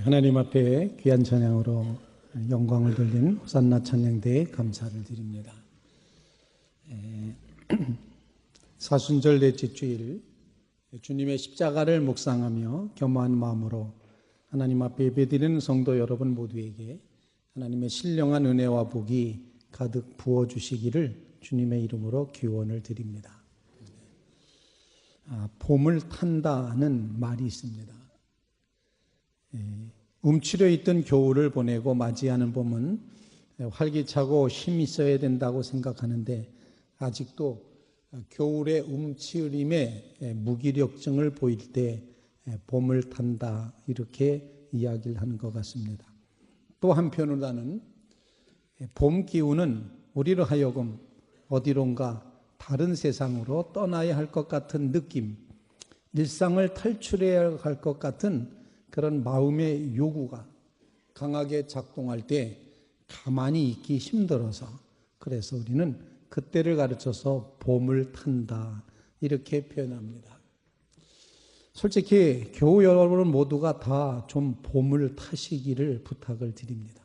하나님 앞에 귀한 찬양으로 영광을 돌린 호산나 찬양대에 감사를 드립니다. 사순절 넷째 주일 주님의 십자가를 묵상하며 겸허한 마음으로 하나님 앞에 예배드리는 성도 여러분 모두에게 하나님의 신령한 은혜와 복이 가득 부어주시기를 주님의 이름으로 기원을 드립니다. 봄을 탄다는 말이 있습니다. 움츠려 있던 겨울을 보내고 맞이하는 봄은 활기차고 힘이 있어야 된다고 생각하는데 아직도 겨울의 움츠림에 무기력증을 보일 때 봄을 탄다 이렇게 이야기를 하는 것 같습니다. 또 한편으로는 봄 기운은 우리를 하여금 어디론가 다른 세상으로 떠나야 할 것 같은 느낌, 일상을 탈출해야 할 것 같은 그런 마음의 요구가 강하게 작동할 때 가만히 있기 힘들어서 그래서 우리는 그때를 가르쳐서 봄을 탄다 이렇게 표현합니다. 솔직히 교우 여러분 모두가 다 좀 봄을 타시기를 부탁을 드립니다.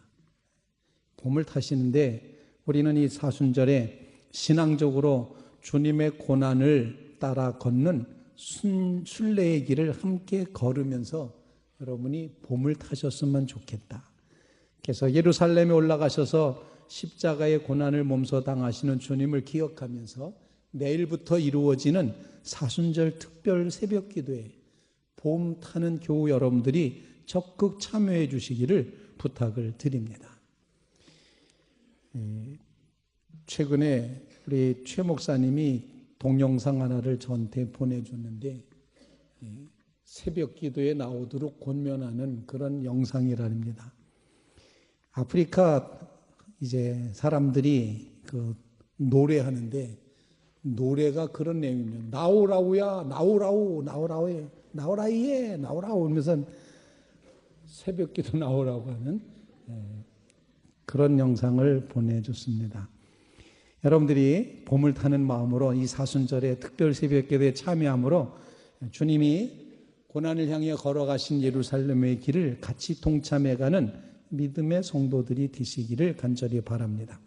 봄을 타시는데 우리는 이 사순절에 신앙적으로 주님의 고난을 따라 걷는 순례의 길을 함께 걸으면서 여러분이 봄을 타셨으면 좋겠다. 그래서 예루살렘에 올라가셔서 십자가의 고난을 몸소 당하시는 주님을 기억하면서 내일부터 이루어지는 사순절 특별 새벽 기도에 봄 타는 교우 여러분들이 적극 참여해 주시기를 부탁을 드립니다. 최근에 우리 최 목사님이 동영상 하나를 저한테 보내줬는데 새벽 기도에 나오도록 권면하는 그런 영상이랍니다. 아프리카 이제 사람들이 그 노래하는데 노래가 그런 내용입니다. 나오라우야, 나오라우, 나오라우에, 나오라이에, 나오라우 하면서 새벽 기도 나오라고 하는 그런 영상을 보내줬습니다. 여러분들이 봄을 타는 마음으로 이 사순절의 특별 새벽 기도에 참여함으로 주님이 고난을 향해 걸어가신 예루살렘의 길을 같이 동참해가는 믿음의 성도들이 되시기를 간절히 바랍니다.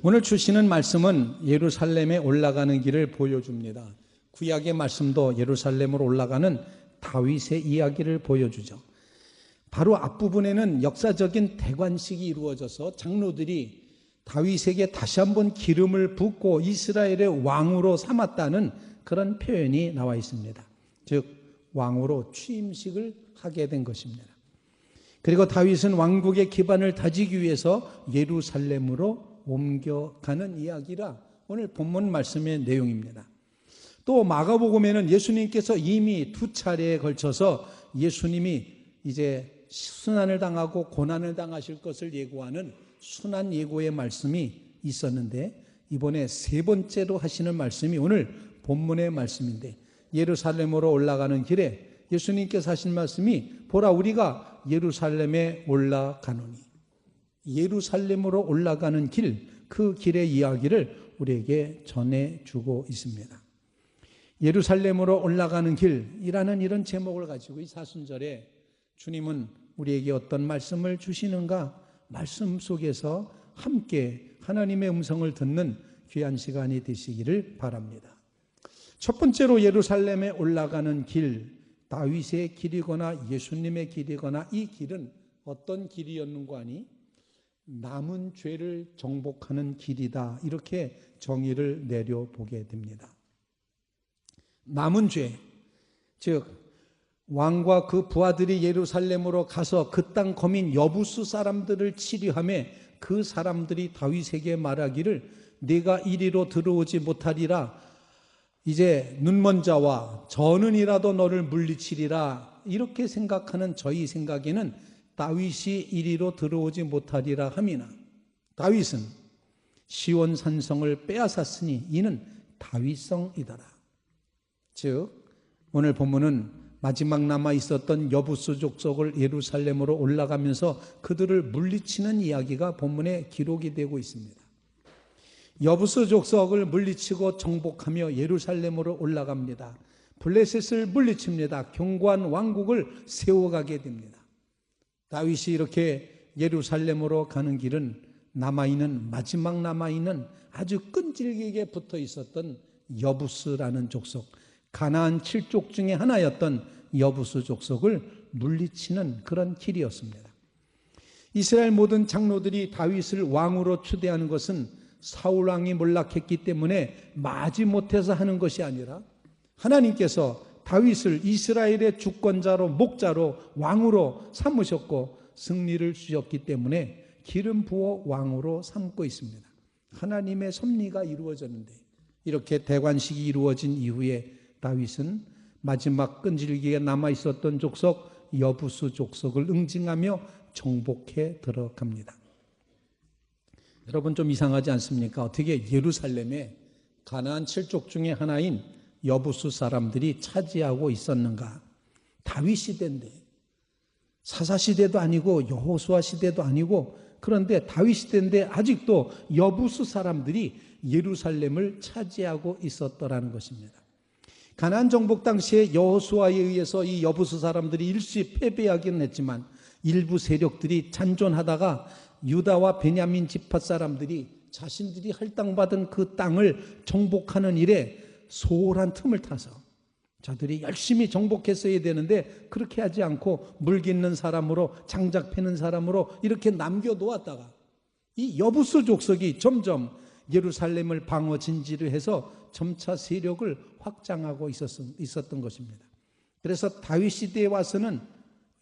오늘 주시는 말씀은 예루살렘에 올라가는 길을 보여줍니다. 구약의 말씀도 예루살렘으로 올라가는 다윗의 이야기를 보여주죠. 바로 앞부분에는 역사적인 대관식이 이루어져서 장로들이 다윗에게 다시 한번 기름을 붓고 이스라엘의 왕으로 삼았다는 그런 표현이 나와 있습니다. 즉 왕으로 취임식을 하게 된 것입니다. 그리고 다윗은 왕국의 기반을 다지기 위해서 예루살렘으로 옮겨가는 이야기라 오늘 본문 말씀의 내용입니다. 또 마가복음에는 예수님께서 이미 두 차례에 걸쳐서 예수님이 이제 순환을 당하고 고난을 당하실 것을 예고하는 순환 예고의 말씀이 있었는데 이번에 세 번째로 하시는 말씀이 오늘 본문의 말씀인데 예루살렘으로 올라가는 길에 예수님께서 하신 말씀이 보라 우리가 예루살렘에 올라가노니 예루살렘으로 올라가는 길, 그 길의 이야기를 우리에게 전해주고 있습니다. 예루살렘으로 올라가는 길이라는 이런 제목을 가지고 이 사순절에 주님은 우리에게 어떤 말씀을 주시는가 말씀 속에서 함께 하나님의 음성을 듣는 귀한 시간이 되시기를 바랍니다. 첫 번째로 예루살렘에 올라가는 길, 다윗의 길이거나 예수님의 길이거나 이 길은 어떤 길이었는가 하니 남은 죄를 정복하는 길이다 이렇게 정의를 내려보게 됩니다. 남은 죄, 즉 왕과 그 부하들이 예루살렘으로 가서 그 땅 거민 여부수 사람들을 치료하며 그 사람들이 다윗에게 말하기를 네가 이리로 들어오지 못하리라 이제 눈먼 자와 저는이라도 너를 물리치리라 이렇게 생각하는 저희 생각에는 다윗이 이리로 들어오지 못하리라 함이나 다윗은 시온 산성을 빼앗았으니 이는 다윗성이더라. 즉 오늘 본문은 마지막 남아 있었던 여부수 족속을 예루살렘으로 올라가면서 그들을 물리치는 이야기가 본문에 기록이 되고 있습니다. 여부수 족속을 물리치고 정복하며 예루살렘으로 올라갑니다. 블레셋을 물리칩니다. 견고한 왕국을 세워가게 됩니다. 다윗이 이렇게 예루살렘으로 가는 길은 마지막 남아있는 아주 끈질기게 붙어 있었던 여부스라는 족속, 가나안 7족 중에 하나였던 여부스 족속을 물리치는 그런 길이었습니다. 이스라엘 모든 장로들이 다윗을 왕으로 추대하는 것은 사울 왕이 몰락했기 때문에 마지못해서 하는 것이 아니라 하나님께서 다윗을 이스라엘의 주권자로, 목자로, 왕으로 삼으셨고 승리를 주셨기 때문에 기름 부어 왕으로 삼고 있습니다. 하나님의 섭리가 이루어졌는데 이렇게 대관식이 이루어진 이후에 다윗은 마지막 끈질기게 남아있었던 족속 여부스 족속을 응징하며 정복해 들어갑니다. 여러분 좀 이상하지 않습니까? 어떻게 예루살렘에 가나안 7족 중에 하나인 여부스 사람들이 차지하고 있었는가? 다윗 시대인데, 사사 시대도 아니고 여호수아 시대도 아니고, 그런데 다윗 시대인데 아직도 여부스 사람들이 예루살렘을 차지하고 있었더라는 것입니다. 가나안 정복 당시에 여호수아에 의해서 이 여부스 사람들이 일시 패배하기는 했지만 일부 세력들이 잔존하다가 유다와 베냐민 지파 사람들이 자신들이 할당받은 그 땅을 정복하는 일에 소홀한 틈을 타서 저들이 열심히 정복했어야 되는데 그렇게 하지 않고 물깃는 사람으로, 장작 패는 사람으로 이렇게 남겨놓았다가 이 여부스 족속이 점점 예루살렘을 방어 진지를 해서 점차 세력을 확장하고 있었던 것입니다. 그래서 다윗 시대에 와서는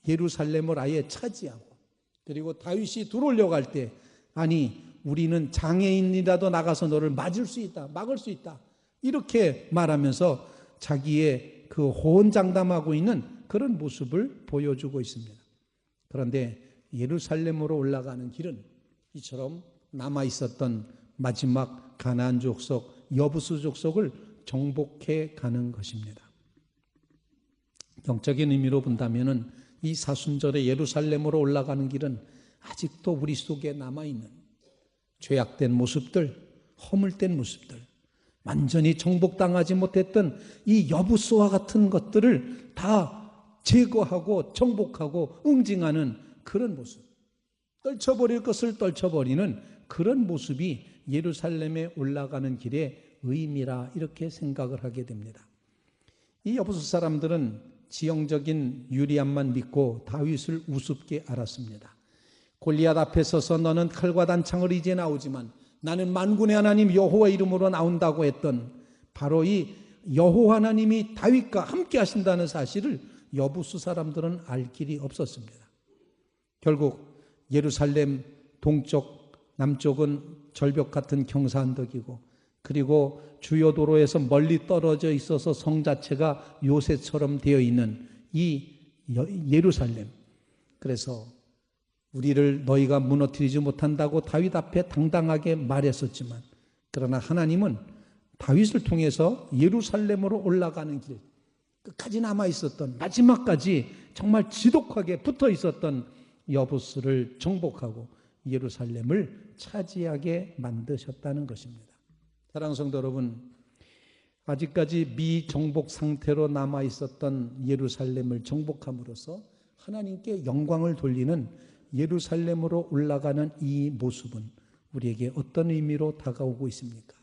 예루살렘을 아예 차지하고, 그리고 다윗이 들어오려고 할 때 아니 우리는 장애인이라도 나가서 너를 맞을 수 있다, 막을 수 있다, 이렇게 말하면서 자기의 그 호언장담하고 있는 그런 모습을 보여주고 있습니다. 그런데 예루살렘으로 올라가는 길은 이처럼 남아있었던 마지막 가나안 족속 여부스 족속을 정복해 가는 것입니다. 영적인 의미로 본다면은 이 사순절의 예루살렘으로 올라가는 길은 아직도 우리 속에 남아있는 죄악된 모습들, 허물된 모습들, 완전히 정복당하지 못했던 이 여부스와 같은 것들을 다 제거하고 정복하고 응징하는 그런 모습, 떨쳐버릴 것을 떨쳐버리는 그런 모습이 예루살렘에 올라가는 길의 의미라 이렇게 생각을 하게 됩니다. 이 여부스 사람들은 지형적인 유리함만 믿고 다윗을 우습게 알았습니다. 골리앗 앞에 서서 너는 칼과 단창을 이제 나오지만 나는 만군의 하나님 여호와 이름으로 나온다고 했던 바로 이 여호와 하나님이 다윗과 함께 하신다는 사실을 여부스 사람들은 알 길이 없었습니다. 결국 예루살렘 동쪽, 남쪽은 절벽 같은 경사언덕이고, 그리고 주요 도로에서 멀리 떨어져 있어서 성 자체가 요새처럼 되어 있는 이 예루살렘, 그래서 우리를 너희가 무너뜨리지 못한다고 다윗 앞에 당당하게 말했었지만, 그러나 하나님은 다윗을 통해서 예루살렘으로 올라가는 길, 끝까지 남아있었던, 마지막까지 정말 지독하게 붙어 있었던 여부스를 정복하고 예루살렘을 차지하게 만드셨다는 것입니다. 사랑하는 성도 여러분, 아직까지 미정복 상태로 남아있었던 예루살렘을 정복함으로써 하나님께 영광을 돌리는 예루살렘으로 올라가는 이 모습은 우리에게 어떤 의미로 다가오고 있습니까?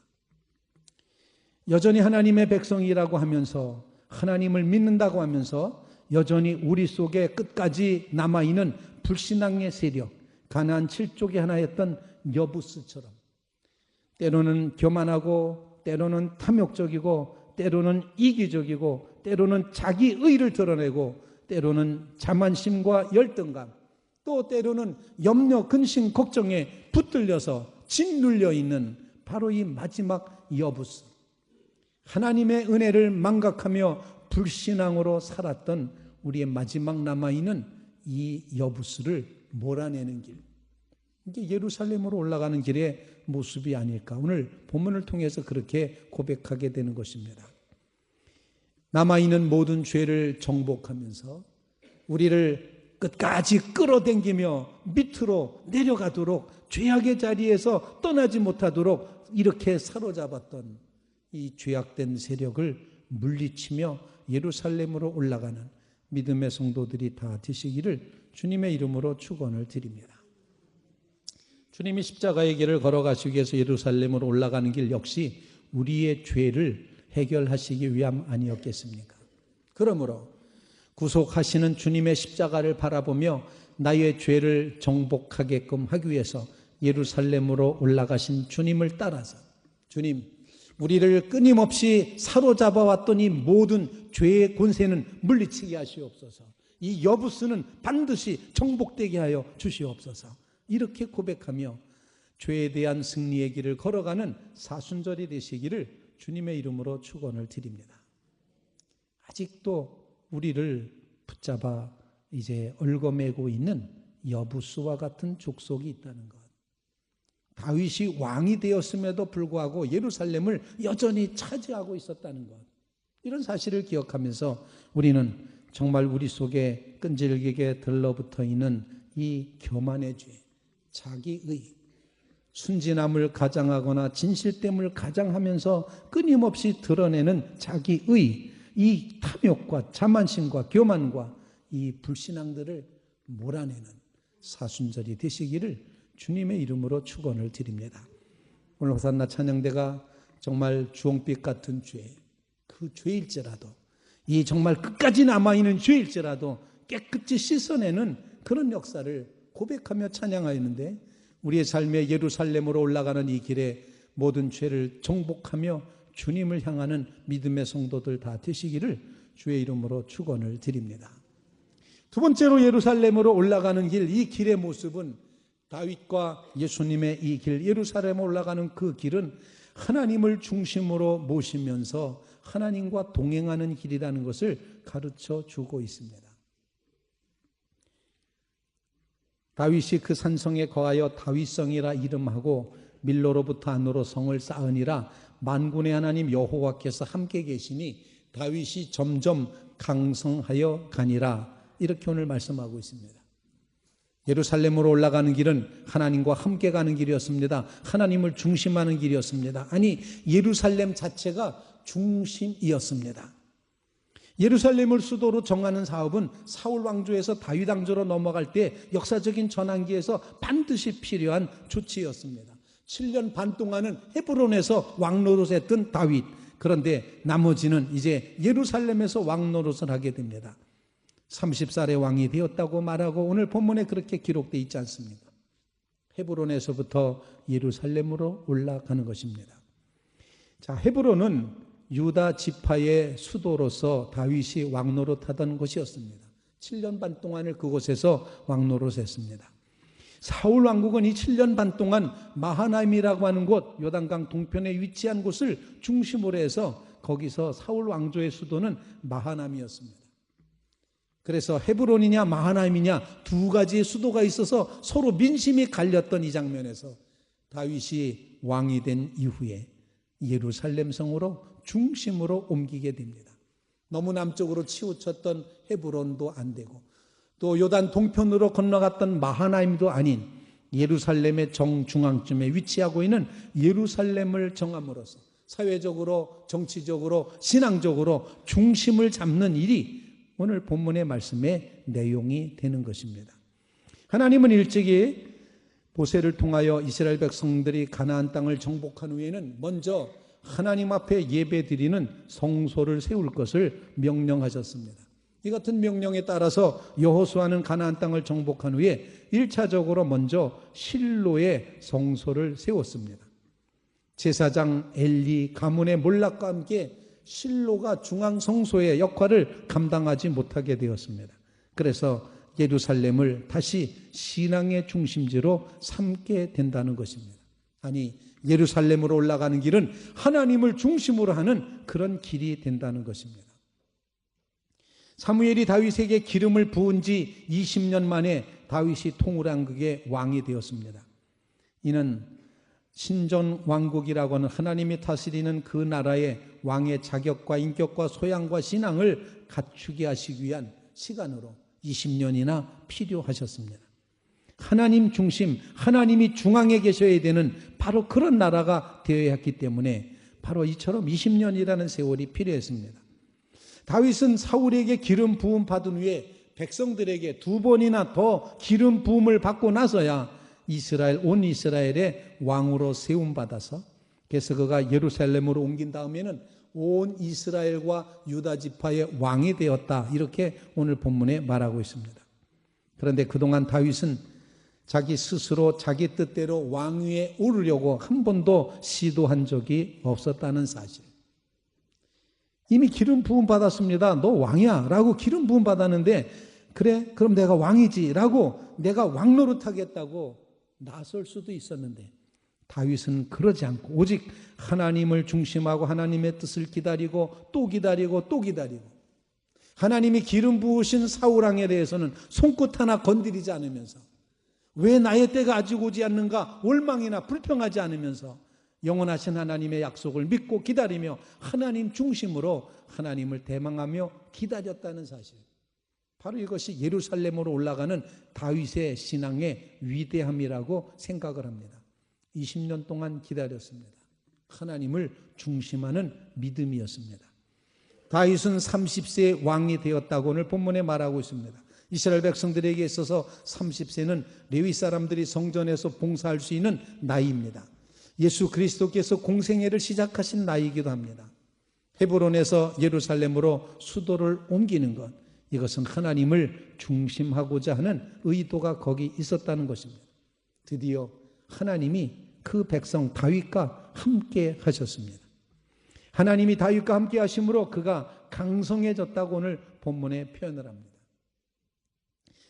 여전히 하나님의 백성이라고 하면서, 하나님을 믿는다고 하면서 여전히 우리 속에 끝까지 남아있는 불신앙의 세력, 가나안 7족의 하나였던 여부스처럼 때로는 교만하고, 때로는 탐욕적이고, 때로는 이기적이고, 때로는 자기 의를 드러내고, 때로는 자만심과 열등감, 또 때로는 염려, 근심, 걱정에 붙들려서 짓눌려 있는 바로 이 마지막 여부스, 하나님의 은혜를 망각하며 불신앙으로 살았던 우리의 마지막 남아있는 이 여부스를 몰아내는 길, 이게 예루살렘으로 올라가는 길의 모습이 아닐까, 오늘 본문을 통해서 그렇게 고백하게 되는 것입니다. 남아있는 모든 죄를 정복하면서 우리를 끝까지 끌어당기며 밑으로 내려가도록, 죄악의 자리에서 떠나지 못하도록 이렇게 사로잡았던 이 죄악된 세력을 물리치며 예루살렘으로 올라가는 믿음의 성도들이 다 되시기를 주님의 이름으로 축원을 드립니다. 주님이 십자가의 길을 걸어가시기 위해서 예루살렘으로 올라가는 길 역시 우리의 죄를 해결하시기 위함 아니었겠습니까? 그러므로 구속하시는 주님의 십자가를 바라보며 나의 죄를 정복하게끔 하기 위해서 예루살렘으로 올라가신 주님을 따라서 주님, 우리를 끊임없이 사로잡아 왔던 이 모든 죄의 권세는 물리치게 하시옵소서. 이 여부스는 반드시 정복되게 하여 주시옵소서. 이렇게 고백하며 죄에 대한 승리의 길을 걸어가는 사순절이 되시기를 주님의 이름으로 축원을 드립니다. 아직도 우리를 붙잡아 이제 얽어매고 있는 여부스와 같은 족속이 있다는 것. 다윗이 왕이 되었음에도 불구하고 예루살렘을 여전히 차지하고 있었다는 것. 이런 사실을 기억하면서 우리는 정말 우리 속에 끈질기게 들러붙어 있는 이 교만의 죄, 자기의, 순진함을 가장하거나 진실됨을 가장하면서 끊임없이 드러내는 자기의 이 탐욕과 자만심과 교만과 이 불신앙들을 몰아내는 사순절이 되시기를 주님의 이름으로 축원을 드립니다. 오늘 호산나 찬양대가 정말 주홍빛 같은 죄, 그 죄일지라도 이 정말 끝까지 남아있는 죄일지라도 깨끗이 씻어내는 그런 역사를 고백하며 찬양하였는데 우리의 삶의 예루살렘으로 올라가는 이 길에 모든 죄를 정복하며 주님을 향하는 믿음의 성도들 다 되시기를 주의 이름으로 축원을 드립니다. 두 번째로 예루살렘으로 올라가는 길, 이 길의 모습은 다윗과 예수님의 이 길, 예루살렘에 올라가는 그 길은 하나님을 중심으로 모시면서 하나님과 동행하는 길이라는 것을 가르쳐 주고 있습니다. 다윗이 그 산성에 거하여 다윗성이라 이름하고 밀로로부터 안으로 성을 쌓으니라. 만군의 하나님 여호와께서 함께 계시니 다윗이 점점 강성하여 가니라. 이렇게 오늘 말씀하고 있습니다. 예루살렘으로 올라가는 길은 하나님과 함께 가는 길이었습니다. 하나님을 중심하는 길이었습니다. 아니, 예루살렘 자체가 중심이었습니다. 예루살렘을 수도로 정하는 사업은 사울 왕조에서 다윗 왕조로 넘어갈 때 역사적인 전환기에서 반드시 필요한 조치였습니다. 7년 반 동안은 헤브론에서 왕노릇을 했던 다윗, 그런데 나머지는 이제 예루살렘에서 왕노릇을 하게 됩니다. 30살의 왕이 되었다고 말하고 오늘 본문에 그렇게 기록되어 있지 않습니까? 헤브론에서부터 예루살렘으로 올라가는 것입니다. 자, 헤브론은 유다 지파의 수도로서 다윗이 왕노릇하던 곳이었습니다. 7년 반 동안을 그곳에서 왕노릇했습니다. 사울 왕국은 이 7년 반 동안 마하나임이라고 하는 곳, 요단강 동편에 위치한 곳을 중심으로 해서 거기서 사울 왕조의 수도는 마하나임이었습니다. 그래서 헤브론이냐 마하나임이냐 두 가지의 수도가 있어서 서로 민심이 갈렸던 이 장면에서 다윗이 왕이 된 이후에 예루살렘 성으로 중심으로 옮기게 됩니다. 너무 남쪽으로 치우쳤던 헤브론도 안 되고 또 요단 동편으로 건너갔던 마하나임도 아닌 예루살렘의 정중앙쯤에 위치하고 있는 예루살렘을 정함으로써 사회적으로, 정치적으로, 신앙적으로 중심을 잡는 일이 오늘 본문의 말씀의 내용이 되는 것입니다. 하나님은 일찍이 모세를 통하여 이스라엘 백성들이 가나안 땅을 정복한 후에는 먼저 하나님 앞에 예배드리는 성소를 세울 것을 명령하셨습니다. 이 같은 명령에 따라서 여호수아는 가나안 땅을 정복한 후에 1차적으로 먼저 실로의 성소를 세웠습니다. 제사장 엘리 가문의 몰락과 함께 실로가 중앙 성소의 역할을 감당하지 못하게 되었습니다. 그래서 예루살렘을 다시 신앙의 중심지로 삼게 된다는 것입니다. 아니, 예루살렘으로 올라가는 길은 하나님을 중심으로 하는 그런 길이 된다는 것입니다. 사무엘이 다윗에게 기름을 부은 지 20년 만에 다윗이 통일왕국의 왕이 되었습니다. 이는 신전 왕국이라고 하는 하나님이 다스리는 그 나라의 왕의 자격과 인격과 소양과 신앙을 갖추게 하시기 위한 시간으로 20년이나 필요하셨습니다. 하나님 중심, 하나님이 중앙에 계셔야 되는 바로 그런 나라가 되어야 했기 때문에 바로 이처럼 20년이라는 세월이 필요했습니다. 다윗은 사울에게 기름 부음 받은 후에 백성들에게 2번이나 더 기름 부음을 받고 나서야 온 이스라엘의 왕으로 세움받아서, 그래서 그가 예루살렘으로 옮긴 다음에는 온 이스라엘과 유다 지파의 왕이 되었다. 이렇게 오늘 본문에 말하고 있습니다. 그런데 그동안 다윗은 자기 스스로 자기 뜻대로 왕위에 오르려고 한 번도 시도한 적이 없었다는 사실. 이미 기름 부음 받았습니다. 너 왕이야 라고 기름 부음 받았는데, 그래 그럼 내가 왕이지 라고 내가 왕 노릇하겠다고 나설 수도 있었는데, 다윗은 그러지 않고 오직 하나님을 중심하고 하나님의 뜻을 기다리고 또 기다리고 또 기다리고, 하나님이 기름 부으신 사울왕에 대해서는 손끝 하나 건드리지 않으면서, 왜 나의 때가 아직 오지 않는가 원망이나 불평하지 않으면서 영원하신 하나님의 약속을 믿고 기다리며 하나님 중심으로 하나님을 대망하며 기다렸다는 사실, 바로 이것이 예루살렘으로 올라가는 다윗의 신앙의 위대함이라고 생각을 합니다. 20년 동안 기다렸습니다. 하나님을 중심하는 믿음이었습니다. 다윗은 30세에 왕이 되었다고 오늘 본문에 말하고 있습니다. 이스라엘 백성들에게 있어서 30세는 레위 사람들이 성전에서 봉사할 수 있는 나이입니다. 예수 그리스도께서 공생애를 시작하신 나이이기도 합니다. 헤브론에서 예루살렘으로 수도를 옮기는 것, 이것은 하나님을 중심하고자 하는 의도가 거기 있었다는 것입니다. 드디어 하나님이 그 백성 다윗과 함께 하셨습니다. 하나님이 다윗과 함께 하심으로 그가 강성해졌다고 오늘 본문에 표현을 합니다.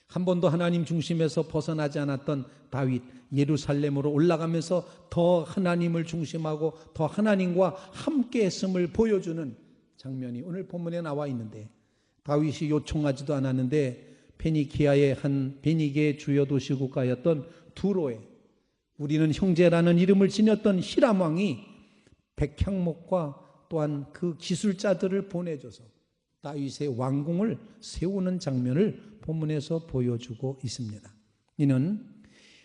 한 번도 하나님 중심에서 벗어나지 않았던 다윗, 예루살렘으로 올라가면서 더 하나님을 중심하고 더 하나님과 함께 했음을 보여주는 장면이 오늘 본문에 나와 있는데, 다윗이 요청하지도 않았는데 페니키아의 한 베니게의 주요 도시 국가였던 두로에 우리는 형제라는 이름을 지녔던 히람 왕이 백향목과 또한 그 기술자들을 보내줘서 다윗의 왕궁을 세우는 장면을 본문에서 보여주고 있습니다. 이는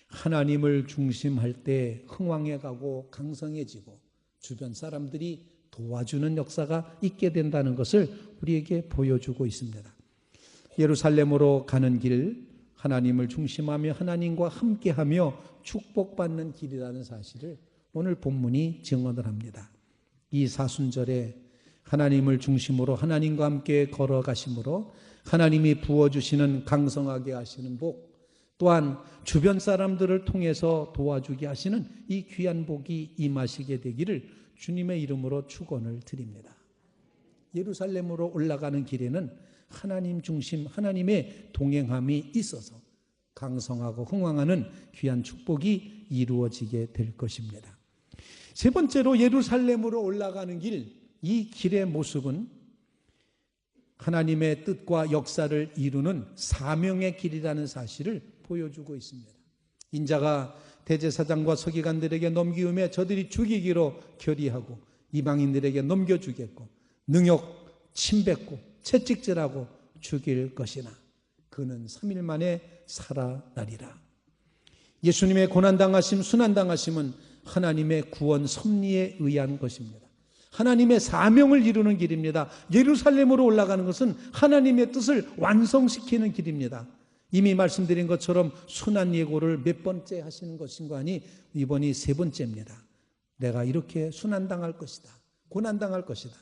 하나님을 중심할 때 흥왕해가고 강성해지고 주변 사람들이 도와주는 역사가 있게 된다는 것을 우리에게 보여주고 있습니다. 예루살렘으로 가는 길, 하나님을 중심하며 하나님과 함께하며 축복받는 길이라는 사실을 오늘 본문이 증언을 합니다. 이 사순절에 하나님을 중심으로 하나님과 함께 걸어가심으로 하나님이 부어주시는 강성하게 하시는 복, 또한 주변 사람들을 통해서 도와주게 하시는 이 귀한 복이 임하시게 되기를 주님의 이름으로 축원을 드립니다. 예루살렘으로 올라가는 길에는 하나님 중심, 하나님의 동행함이 있어서 강성하고 흥왕하는 귀한 축복이 이루어지게 될 것입니다. 세 번째로 예루살렘으로 올라가는 길, 이 길의 모습은 하나님의 뜻과 역사를 이루는 사명의 길이라는 사실을 보여주고 있습니다. 인자가 대제사장과 서기관들에게 넘기우며 저들이 죽이기로 결의하고 이방인들에게 넘겨주겠고 능욕, 침뱉고 채찍질하고 죽일 것이나 그는 3일 만에 살아나리라. 예수님의 고난당하심, 순환당하심은 하나님의 구원 섭리에 의한 것입니다. 하나님의 사명을 이루는 길입니다. 예루살렘으로 올라가는 것은 하나님의 뜻을 완성시키는 길입니다. 이미 말씀드린 것처럼 순환 예고를 몇 번째 하시는 것인가 하니 이번이 세 번째입니다. 내가 이렇게 순환당할 것이다, 고난당할 것이다.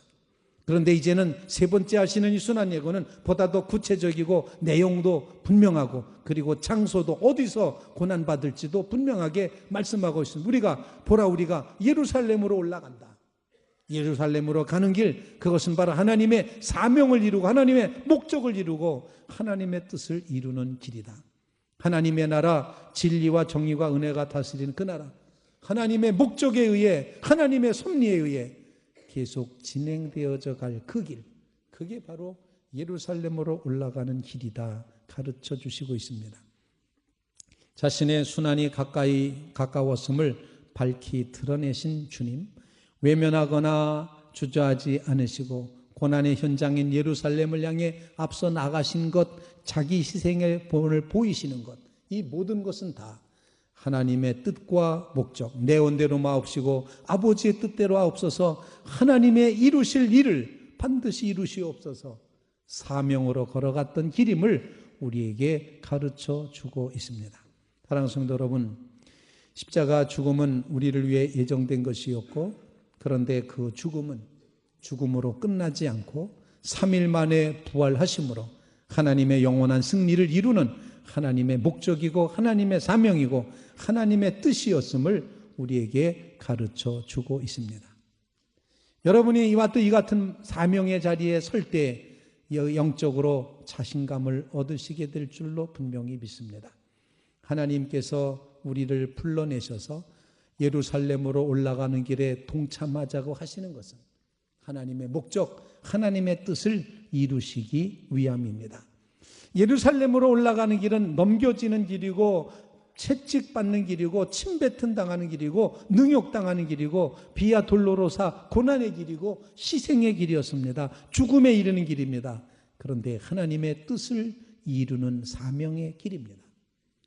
그런데 이제는 세 번째 하시는 이 순환 예고는 보다 더 구체적이고 내용도 분명하고 그리고 장소도 어디서 고난받을지도 분명하게 말씀하고 있습니다. 우리가 예루살렘으로 올라간다. 예루살렘으로 가는 길, 그것은 바로 하나님의 사명을 이루고 하나님의 목적을 이루고 하나님의 뜻을 이루는 길이다. 하나님의 나라, 진리와 정의와 은혜가 다스리는 그 나라, 하나님의 목적에 의해, 하나님의 섭리에 의해 계속 진행되어져 갈 그 길, 그게 바로 예루살렘으로 올라가는 길이다 가르쳐 주시고 있습니다. 자신의 순환이 가까웠음을 밝히 드러내신 주님, 외면하거나 주저하지 않으시고 고난의 현장인 예루살렘을 향해 앞서 나가신 것, 자기 희생의 본을 보이시는 것, 이 모든 것은 다 하나님의 뜻과 목적, 내 원대로 마옵시고 아버지의 뜻대로 하옵소서, 하나님의 이루실 일을 반드시 이루시옵소서 사명으로 걸어갔던 길임을 우리에게 가르쳐 주고 있습니다. 사랑하는 성도 여러분, 십자가 죽음은 우리를 위해 예정된 것이었고, 그런데 그 죽음은 죽음으로 끝나지 않고 3일 만에 부활하심으로 하나님의 영원한 승리를 이루는 하나님의 목적이고 하나님의 사명이고 하나님의 뜻이었음을 우리에게 가르쳐 주고 있습니다. 여러분이 이와 또 이 같은 사명의 자리에 설 때 영적으로 자신감을 얻으시게 될 줄로 분명히 믿습니다. 하나님께서 우리를 불러내셔서 예루살렘으로 올라가는 길에 동참하자고 하시는 것은 하나님의 목적, 하나님의 뜻을 이루시기 위함입니다. 예루살렘으로 올라가는 길은 넘겨지는 길이고 채찍받는 길이고 침뱉음 당하는 길이고 능욕당하는 길이고 비아 돌로로사 고난의 길이고 희생의 길이었습니다. 죽음에 이르는 길입니다. 그런데 하나님의 뜻을 이루는 사명의 길입니다.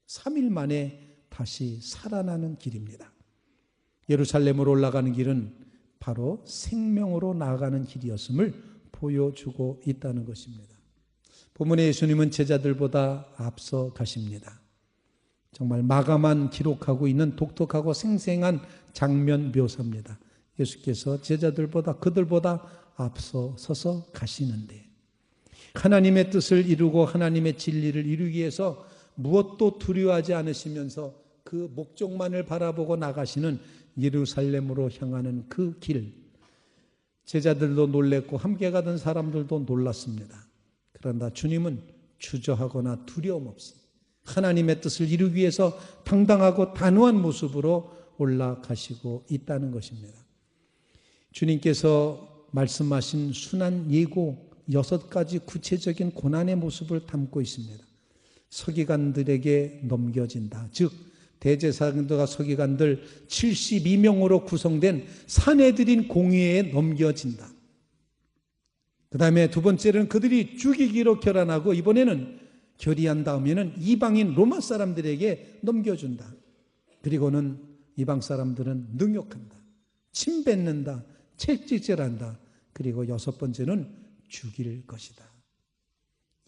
3일 만에 다시 살아나는 길입니다. 예루살렘으로 올라가는 길은 바로 생명으로 나아가는 길이었음을 보여주고 있다는 것입니다. 본문의 예수님은 제자들보다 앞서 가십니다. 정말 마감한 기록하고 있는 독특하고 생생한 장면 묘사입니다. 예수께서 제자들보다 그들보다 앞서 서서 가시는데 하나님의 뜻을 이루고 하나님의 진리를 이루기 위해서 무엇도 두려워하지 않으시면서 그 목적만을 바라보고 나가시는 예루살렘으로 향하는 그 길, 제자들도 놀랬고 함께 가던 사람들도 놀랐습니다. 그러나 주님은 주저하거나 두려움 없이 하나님의 뜻을 이루기 위해서 당당하고 단호한 모습으로 올라가시고 있다는 것입니다. 주님께서 말씀하신 순한 예고 6가지 구체적인 고난의 모습을 담고 있습니다. 서기관들에게 넘겨진다. 즉 대제사장들과 서기관들 72명으로 구성된 사내들인 공의회에 넘겨진다. 그 다음에 두 번째는 그들이 죽이기로 결단하고 이번에는 결의한 다음에는 이방인 로마 사람들에게 넘겨준다. 그리고는 이방 사람들은 능욕한다. 침뱉는다. 채찍질한다. 그리고 6번째는 죽일 것이다.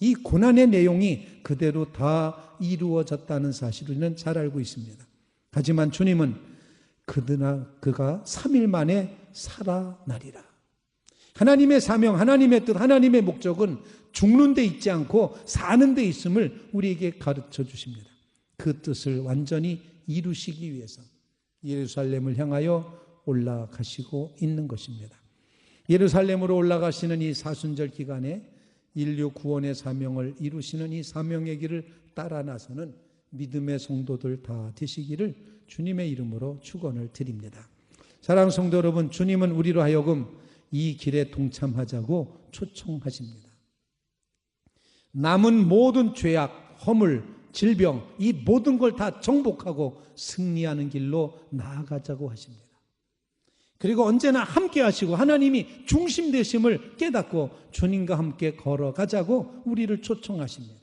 이 고난의 내용이 그대로 다 이루어졌다는 사실을 우리는 잘 알고 있습니다. 하지만 주님은 그가 3일 만에 살아나리라. 하나님의 사명, 하나님의 뜻, 하나님의 목적은 죽는 데 있지 않고 사는 데 있음을 우리에게 가르쳐 주십니다. 그 뜻을 완전히 이루시기 위해서 예루살렘을 향하여 올라가시고 있는 것입니다. 예루살렘으로 올라가시는 이 사순절 기간에 인류 구원의 사명을 이루시는 이 사명의 길을 따라 나서는 믿음의 성도들 다 되시기를 주님의 이름으로 축원을 드립니다. 사랑하는 성도 여러분, 주님은 우리로 하여금 이 길에 동참하자고 초청하십니다. 남은 모든 죄악, 허물, 질병, 이 모든 걸 다 정복하고 승리하는 길로 나아가자고 하십니다. 그리고 언제나 함께 하시고 하나님이 중심 되심을 깨닫고 주님과 함께 걸어가자고 우리를 초청하십니다.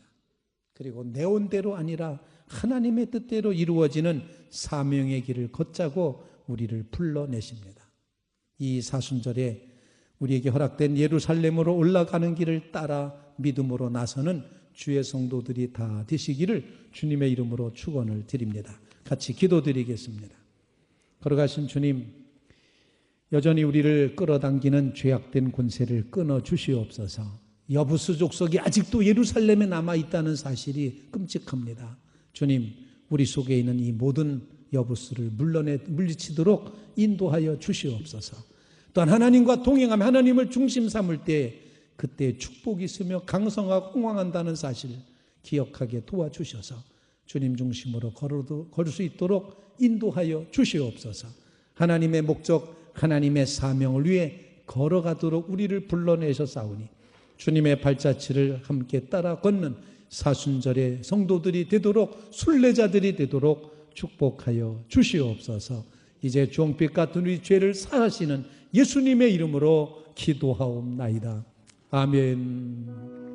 그리고 내 온대로 아니라 하나님의 뜻대로 이루어지는 사명의 길을 걷자고 우리를 불러내십니다. 이 사순절에 우리에게 허락된 예루살렘으로 올라가는 길을 따라 믿음으로 나서는 주의 성도들이 다 되시기를 주님의 이름으로 축원을 드립니다. 같이 기도드리겠습니다. 걸어가신 주님, 여전히 우리를 끌어당기는 죄악된 권세를 끊어주시옵소서. 여부수 족속이 아직도 예루살렘에 남아있다는 사실이 끔찍합니다. 주님, 우리 속에 있는 이 모든 여부수를 물리치도록 인도하여 주시옵소서. 또한 하나님과 동행하며 하나님을 중심 삼을 때 그때 축복이 있으며 강성하고 흥왕한다는 사실 기억하게 도와주셔서 주님 중심으로 걸을 수 있도록 인도하여 주시옵소서. 하나님의 목적, 하나님의 사명을 위해 걸어가도록 우리를 불러내셨사오니 주님의 발자취를 함께 따라 걷는 사순절의 성도들이 되도록, 순례자들이 되도록 축복하여 주시옵소서. 이제 주홍빛 같은 우리 죄를 사하시는 예수님의 이름으로 기도하옵나이다. 아멘.